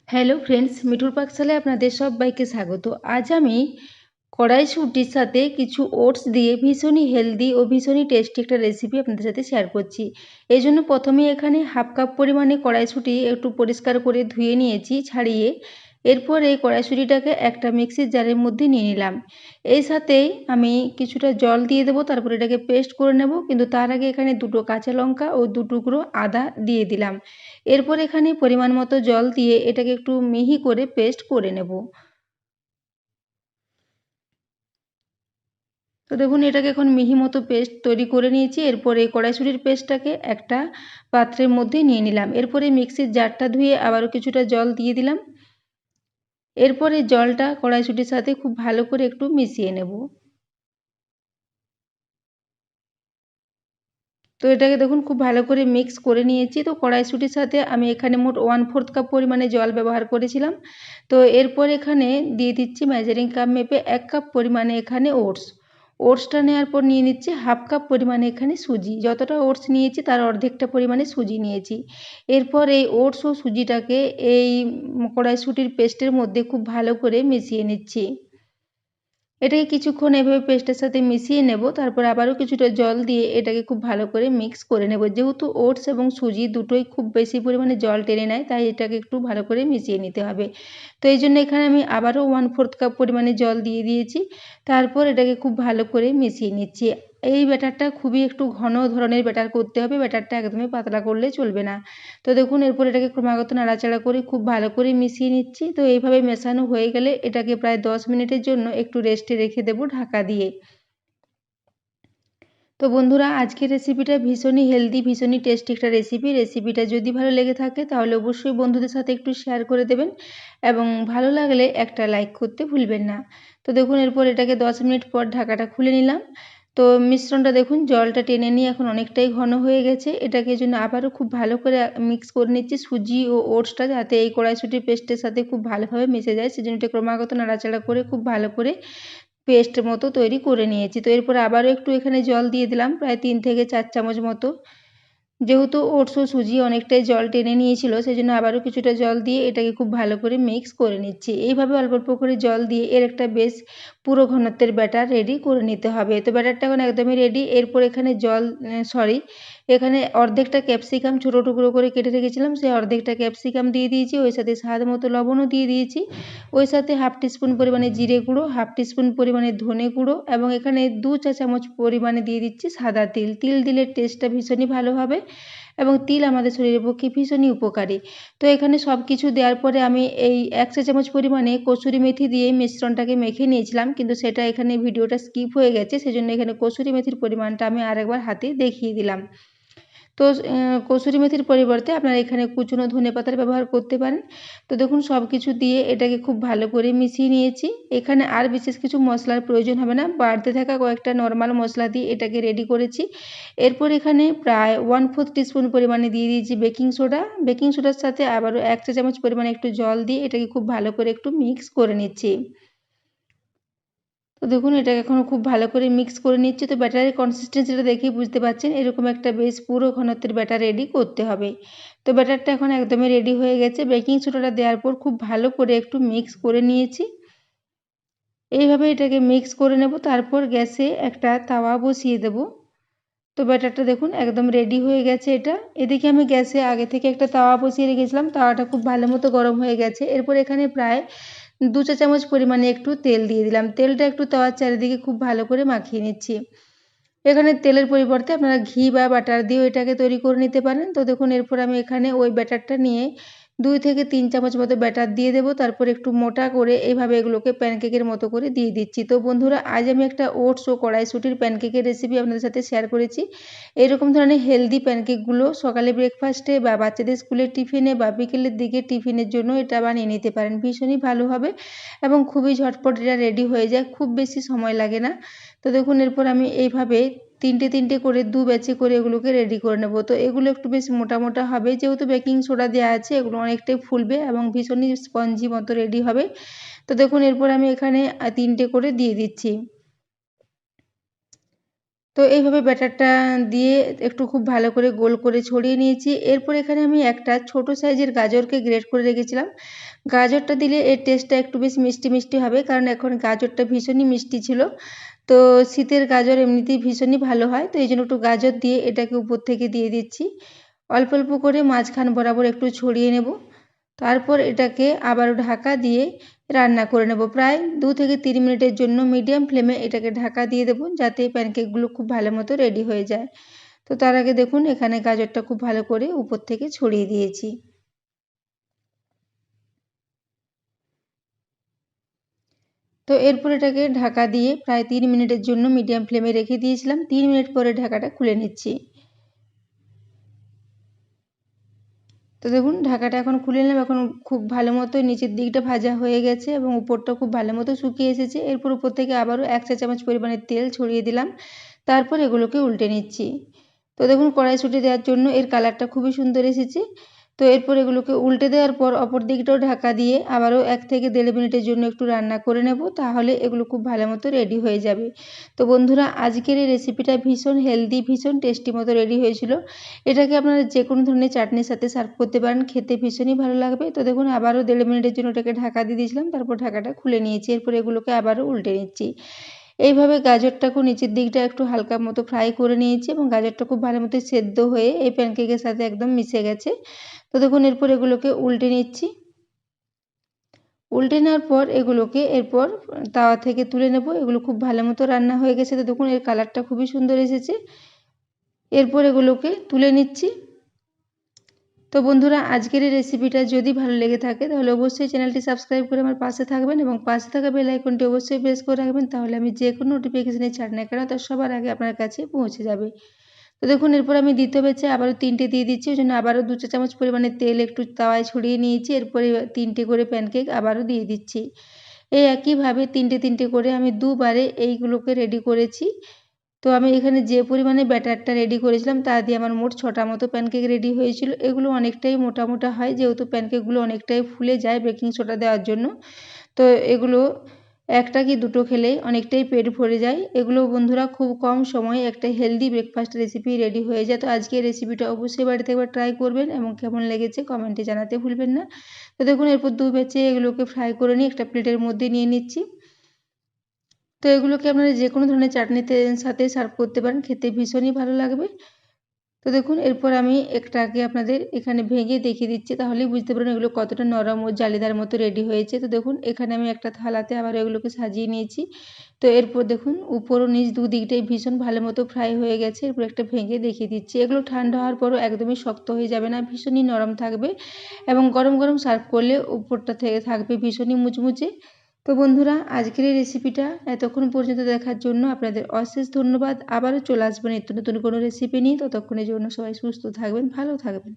Hello friends, মিঠুর পাকশালায় আপনাদের সবাইকে স্বাগত। আজ আমি কড়াইশুঁটির সাথে কিছু ওটস দিয়ে ভীষণই হেলদি ও ভীষণই টেস্টি একটা রেসিপি আপনাদের সাথে শেয়ার করছি। এই জন্য প্রথমে এখানে হাফ কাপ পরিমাণে কড়াইশুঁটি একটু পরিষ্কার করে ধুয়ে নিয়েছি ছাড়িয়ে। এরপর এই কড়াইশুঁটিটাকে একটা মিক্সির জারের মধ্যে নিয়ে নিলাম। এই সাথেই আমি কিছুটা জল দিয়ে দেবো, তারপর এটাকে পেস্ট করে নেব। কিন্তু তার আগে এখানে দুটো কাঁচা লঙ্কা ও দু টুকরো আদা দিয়ে দিলাম। এরপর এখানে পরিমাণ মতো জল দিয়ে এটাকে একটু মিহি করে পেস্ট করে নেব। তো দেখুন এটাকে এখন মিহি মতো পেস্ট তৈরি করে নিয়েছি। এরপর এই কড়াইশুঁটির পেস্টটাকে একটা পাত্রের মধ্যে নিয়ে নিলাম। এরপরে মিক্সির জারটা ধুয়ে আবারও কিছুটা জল দিয়ে দিলাম। এরপরে জলটা কড়াইশুঁটির সাথে খুব ভালো করে একটু মিশিয়ে নেব। তো এটাকে দেখুন খুব ভালো করে মিক্স করে নিয়েছি। তো কড়াইশুঁটির সাথে আমি এখানে মোট 1/4 কাপ পরিমাণে জল ব্যবহার করেছিলাম। তো এরপর এখানে দিয়ে দিচ্ছি মেজারিং কাপ মেপে 1 কাপ পরিমাণে এখানে ওটসটা নেওয়ার পর নিয়ে নিচ্ছি হাফ কাপ পরিমাণে এখানে সুজি। যতটা ওটস নিয়েছি তার অর্ধেকটা পরিমাণে সুজি নিয়েছি। এরপর এই ওটস ও সুজিটাকে এই কড়াইশুঁটির পেস্টের মধ্যে খুব ভালো করে মিশিয়ে নিচ্ছি। এটাকে কিছুক্ষণ এভাবে পেস্টের সাথে মিশিয়ে নেব। তারপর আবারও কিছুটা জল দিয়ে এটাকে খুব ভালো করে মিক্স করে নেব। যেহেতু ওটস এবং সুজি দুটোই খুব বেশি পরিমাণে জল টেনে নেয়, তাই এটাকে একটু ভালো করে মিশিয়ে নিতে হবে। তো এই জন্য এখানে আমি আবারও 1/4 কাপ পরিমাণে জল দিয়ে দিয়েছি। তারপর এটাকে খুব ভালো করে মিশিয়ে নিচ্ছি। এই ব্যাটারটা খুবই একটু ঘন ধরনের ব্যাটার করতে হবে, ব্যাটারটা একদমই পাতলা করলে চলবে না। তো দেখুন এরপর এটাকে ক্রমাগত নাড়াচাড়া করে খুব ভালো করে মিশিয়ে নিচ্ছি। তো এইভাবে মেশানো হয়ে গেলে এটাকে প্রায় 10 মিনিটের জন্য একটু রেস্টে রেখে দেবো ঢাকা দিয়ে। তো বন্ধুরা, আজকের রেসিপিটা ভীষণই হেলদি, ভীষণই টেস্টি একটা রেসিপিটা যদি ভালো লেগে থাকে তাহলে অবশ্যই বন্ধুদের সাথে একটু শেয়ার করে দেবেন এবং ভালো লাগলে একটা লাইক করতে ভুলবেন না। তো দেখুন এরপর এটাকে 10 মিনিট পর ঢাকাটা খুলে নিলাম। তো মিশ্রণটা দেখুন জলটা টেনে নিয়ে এখন অনেকটাই ঘন হয়ে গেছে। এটাকে এই জন্য আবারও খুব ভালো করে মিক্স করে নিচ্ছি সুজি ও ওটসটা, যাতে এই কড়াইশুঁটির পেস্টের সাথে খুব ভালোভাবে মিশে যায়। সেজন্য এটা ক্রমাগত নাড়াচাড়া করে খুব ভালো করে পেস্ট মতো তৈরি করে নিয়েছি। তো এরপর আবারও একটু এখানে জল দিয়ে দিলাম প্রায় 3 থেকে 4 চামচ মতো। যেহেতু ওটস ও সুজি অনেকটাই জল টেনে নিয়েছিল, সেজন্য আবারও কিছুটা জল দিয়ে এটাকে খুব ভালো করে মিক্স করে নিচ্ছি। এইভাবে অল্প অল্প করে জল দিয়ে এর একটা বেশ পুরো ঘনত্বের ব্যাটার রেডি করে নিতে হবে। তো ব্যাটারটা এখন একদমই রেডি। এরপর এখানে এখানে অর্ধেকটা ক্যাপসিকাম ছোটো টুকরো করে কেটে রেখেছিলাম, সেই অর্ধেকটা ক্যাপসিকাম দিয়ে দিয়েছি। ওই সাথে স্বাদ মতো লবণও দিয়ে দিয়েছি। ওই সাথে হাফ টিস্পুন পরিমাণে জিরে গুঁড়ো, হাফ টিস্পুন পরিমাণে ধনে গুঁড়ো এবং এখানে 2 চা চামচ পরিমাণে দিয়ে দিচ্ছি সাদা তিল। তিল দিলে টেস্টটা ভীষণই ভালো হবে এবং তিল আমাদের শরীরের পক্ষে ভীষণই উপকারী। তো এখানে সব কিছু দেওয়ার পরে আমি এই 1 চা চামচ পরিমাণে কসুরি মেথি দিয়ে মিশ্রণটাকে মেখে নিয়েছিলাম, কিন্তু সেটা এখানে ভিডিওটা স্কিপ হয়ে গেছে, সেজন্য এখানে কসুরি মেথির পরিমাণটা আমি আরেকবার হাতে দেখিয়ে দিলাম। তো কসুরি মেথির পরিবর্তে আপনারা এখানে কুচনো ধনেপাতার ব্যবহার করতে পারেন। তো দেখুন সব কিছু দিয়ে এটাকে খুব ভালো করে মিশিয়ে নিয়েছি। এখানে আর বিশেষ কিছু মশলার প্রয়োজন হবে না, বাড়তে থাকা কয়েকটা নর্মাল মশলা দিয়ে এটাকে রেডি করেছি। এরপর এখানে প্রায় 1/4 টিস্পুন পরিমাণে দিয়ে দিয়েছি বেকিং সোডা। বেকিং সোডার সাথে আবারও 1 চা চামচ পরিমাণে একটু জল দিয়ে এটাকে খুব ভালো করে একটু মিক্স করে নিচ্ছি। তো দেখুন এটাকে এখন খুব ভালো করে মিক্স করে নিচ্ছি। তো ব্যাটারের কনসিস্টেন্সিটা দেখেই বুঝতে পারছেন এরকম একটা বেশ পুরো ঘনত্বের ব্যাটার রেডি করতে হবে। তো ব্যাটারটা এখন একদমই রেডি হয়ে গেছে। বেকিং সোডাটা দেওয়ার পর খুব ভালো করে একটু মিক্স করে নিয়েছি। এইভাবে এটাকে মিক্স করে নেব। তারপর গ্যাসে একটা তাওয়া বসিয়ে দেব। তো ব্যাটারটা দেখুন একদম রেডি হয়ে গেছে এটা। এদিকে আমি গ্যাসে আগে থেকে একটা তাওয়া বসিয়ে রেখেছিলাম, তাওয়াটা খুব ভালো মতো গরম হয়ে গেছে। এরপর এখানে প্রায় 2 চা চামচ পরিমাণে একটু তেল দিয়ে দিলাম। তেলটা একটু তাওয়ার চারিদিকে খুব ভালো করে মাখিয়ে নিচ্ছি। এখানে তেলের পরিবর্তে আপনারা ঘি বা বাটার দিয়েও এটাকে তৈরি করে নিতে পারেন। তো দেখুন এরপর আমি এখানে ওই ব্যাটারটা নিয়ে 2 থেকে 3 চামচ মতো ব্যাটার দিয়ে দেবো। তারপর একটু মোটা করে এইভাবে এগুলোকে প্যানকেকের মতো করে দিয়ে দিচ্ছি। তো বন্ধুরা, আজ আমি একটা ওটস ও কড়াইশুঁটির প্যানকেকের রেসিপি আপনাদের সাথে শেয়ার করেছি। এরকম ধরনের হেলদি প্যানকেকগুলো সকালে ব্রেকফাস্টে বা বাচ্চাদের স্কুলের টিফিনে বা বিকেলের দিকে টিফিনের জন্য এটা বানিয়ে নিতে পারেন। ভীষণই ভালো হবে এবং খুবই ঝটপট এটা রেডি হয়ে যায়, খুব বেশি সময় লাগে না। তো দেখুন এরপর আমি এইভাবে তিনটে তিনটে করে দু ব্যাচে করে এগুলোকে রেডি করে নেব। তো এগুলো একটু বেশ মোটা মোটা হবে, যেহেতু বেকিং সোডা দেওয়া আছে এগুলো অনেকটাই ফুলবে এবং ভীষণই স্পঞ্জি মতো রেডি হবে। তো দেখুন এরপর আমি এখানে তিনটে করে দিয়ে দিচ্ছি। তো এইভাবে ব্যাটারটা দিয়ে একটু খুব ভালো করে গোল করে ছড়িয়ে নিয়েছি। এরপর এখানে আমি একটা ছোট সাইজের গাজরকে গ্রেট করে রেখেছিলাম। গাজরটা দিলে এর টেস্টটা একটু বেশ মিষ্টি মিষ্টি হবে, কারণ এখন গাজরটা ভীষণই মিষ্টি ছিল। তো শীতের গাজর এমনিতেই ভীষণই ভালো হয়, তো এই জন্য একটু গাজর দিয়ে এটাকে উপর থেকে দিয়ে দিচ্ছি। অল্প অল্প করে মাঝখান বরাবর একটু ছড়িয়ে নেব। তারপর এটাকে আবারও ঢাকা দিয়ে রান্না করে নেব প্রায় 2 থেকে 3 মিনিটের জন্য মিডিয়াম ফ্লেমে এটাকে ঢাকা দিয়ে দেবো, যাতে প্যানকেকগুলো খুব ভালো মতো রেডি হয়ে যায়। তো তার আগে দেখুন এখানে গাজরটা খুব ভালো করে উপর থেকে ছড়িয়ে দিয়েছি। তো এরপর এটাকে ঢাকা দিয়ে প্রায় 3 মিনিটের জন্য মিডিয়াম ফ্লেমে রেখে দিয়েছিলাম। 3 মিনিট পরে ঢাকাটা খুলে নিচ্ছি। তো দেখুন ঢাকাটা এখন খুলে নিলাম। এখন খুব ভালো মতো নিচের দিকটা ভাজা হয়ে গেছে এবং উপরটা খুব ভালো মতো শুকিয়ে এসেছে। এরপর উপর থেকে আবারও 1 চা চামচ পরিমাণে তেল ছড়িয়ে দিলাম। তারপর এগুলোকে উল্টে নিচ্ছি। তো দেখুন কড়াইশুঁটি দেওয়ার জন্য এর কালারটা খুবই সুন্দর এসেছে। তো এরপর এগুলোকে উল্টে দেওয়ার পর অপর দিকটাও ঢাকা দিয়ে আবারও 1 থেকে 1.5 মিনিটের জন্য একটু রান্না করে নেব, তাহলে এগুলো খুব ভালো মতো রেডি হয়ে যাবে। তো বন্ধুরা আজকের এই রেসিপিটা ভীষণ হেলদি, ভীষণ টেস্টি মতো রেডি হয়েছিল। এটাকে আপনারা যে কোনো ধরনের চাটনির সাথে সার্ভ করতে পারেন, খেতে ভীষণই ভালো লাগবে। তো দেখুন আবারও 1.5 মিনিটের জন্য এটাকে ঢাকা দিয়ে দিয়েছিলাম, তারপর ঢাকাটা খুলে নিয়েছি। এরপর এগুলোকে আবারও উল্টে নিচ্ছি। এইভাবে গাজরটাকেও নিচের দিকটা একটু হালকা মতো ফ্রাই করে নিয়েছি এবং গাজরটা খুব ভালো মতো সেদ্ধ হয়ে এই প্যানকেকের সাথে একদম মিশে গেছে। তো দেখুন এরপর এগুলোকে উল্টে নিচ্ছি। উল্টে নেওয়ার পর এগুলোকে এরপর তাওয়া থেকে তুলে নেব। এগুলো খুব ভালো মতো রান্না হয়ে গেছে। তো দেখুন এর কালারটা খুবই সুন্দর এসেছে। এরপর এগুলোকে তুলে নিচ্ছি। তো বন্ধুরা আজকের এই রেসিপিটা যদি ভালো লেগে থাকে তাহলে অবশ্যই চ্যানেলটি সাবস্ক্রাইব করে আমার পাশে থাকবেন এবং পাশে থাকা বেল আইকনটি অবশ্যই প্রেস করে রাখবেন, তাহলে আমি যে কোনো নোটিফিকেশানে ছাড় না কেন তার সবার আগে আপনার কাছে পৌঁছে যাবে। তো দেখুন এরপর আমি দ্বিতীয় ব্যাচে আবারও 3টে দিয়ে দিচ্ছি। ওই জন্য আবারও 2 চা চামচ পরিমাণে তেল একটু তাওয়ায় ছড়িয়ে নিয়েছি। এরপরে 3টে করে প্যানকেক আবারও দিয়ে দিচ্ছি। এই একইভাবে 3টে করে আমি দুবারে এইগুলোকে রেডি করেছি। তো আমি এখানে যে পরিমাণে ব্যাটারটা রেডি করেছিলাম তা দিয়ে আমার মোট 6টা মতো প্যানকেক রেডি হয়েছিল। এগুলো অনেকটাই মোটা মোটা হয়, যেহেতু প্যানকেকগুলো অনেকটাই ফুলে যায় বেকিং সোডা দেওয়ার জন্য। তো এগুলো একটা কি দুটো খেলেই অনেকটাই পেট ভরে যায়। এগুলো বন্ধুরা খুব কম সময়ে একটা হেলদি ব্রেকফাস্ট রেসিপি রেডি হয়ে যায়। তো আজকে এই রেসিপিটা অবশ্যই বাড়িতে একবার ট্রাই করবেন এবং কেমন লেগেছে কমেন্টে জানাতে ভুলবেন না। তো দেখুন এরপর 2 ব্যাচে এগুলোকে ফ্রাই করে নিয়ে একটা প্লেটের মধ্যে নিয়ে নিচ্ছি। তো এগুলোকে আপনারা যে কোনো ধরনের চাটনিতে সাথে সার্ভ করতে পারেন, খেতে ভীষণই ভালো লাগবে। তো দেখুন এরপর আমি একটাকে আপনাদের এখানে ভেঙে দেখিয়ে দিচ্ছি, তাহলেই বুঝতে পারবেন এগুলো কতটা নরম ও জালিদার মতো রেডি হয়েছে। তো দেখুন এখানে আমি একটা থালাতে আবার এগুলোকে সাজিয়ে নিয়েছি। তো এরপর দেখুন উপর ও নিচ দুদিকটাই ভীষণ ভালো মতো ফ্রাই হয়ে গেছে। এরপর একটা ভেঙে দেখিয়ে দিচ্ছি। এগুলো ঠান্ডা হওয়ার পরও একদমই শক্ত হয়ে যাবে না, ভীষণই নরম থাকবে এবং গরম গরম সার্ভ করলে উপরটা থেকে থাকবে ভীষণই মুচমুচে। তো বন্ধুরা আজকের এই রেসিপিটা এতক্ষণ পর্যন্ত দেখার জন্য আপনাদের অশেষ ধন্যবাদ। আবারও চলে আসবেন নিত্য নতুন কোনো রেসিপি নিয়ে। ততক্ষণের জন্য সবাই সুস্থ থাকবেন, ভালো থাকবেন।